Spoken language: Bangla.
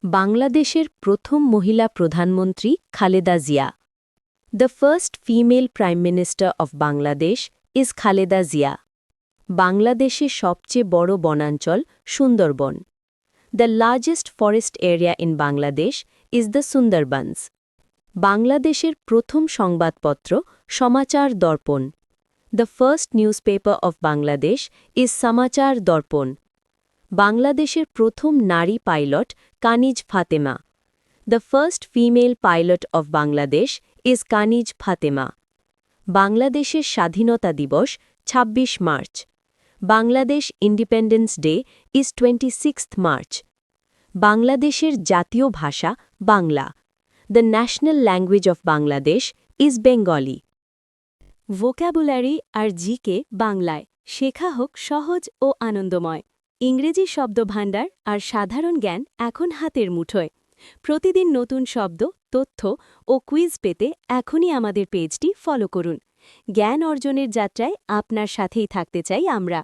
বাংলাদেশের প্রথম মহিলা প্রধানমন্ত্রী Khaleda Zia. The first female prime minister of Bangladesh is Khaleda Zia. বাংলাদেশের সবচেয়ে বড় বনাঞ্চল Sundarban. The largest forest area in Bangladesh is the Sundarbans. বাংলাদেশের প্রথম সংবাদপত্র Samachar Darpan. The first newspaper of Bangladesh is Samachar Darpan. বাংলাদেশের প্রথম নারী pilot Kaniz Fatema. The first female pilot of Bangladesh is Kaniz Fatema. বাংলাদেশের স্বাধীনতা দিবস ২৬ March. Bangladesh independence day is 26 March. বাংলাদেশের জাতীয় ভাষা Bangla. The national language of Bangladesh is Bengali. Vocabulary আর জিকে বাংলায় শেখা হোক সহজ ও আনন্দময়। ইংরেজি শব্দভাণ্ডার আর সাধারণ জ্ঞান এখন হাতের মুঠোয়। প্রতিদিন নতুন শব্দ, তথ্য ও কুইজ পেতে এখনই আমাদের পেজটি ফলো করুন। জ্ঞান অর্জনের যাত্রায় আপনার সাথেই থাকতে চাই আমরা।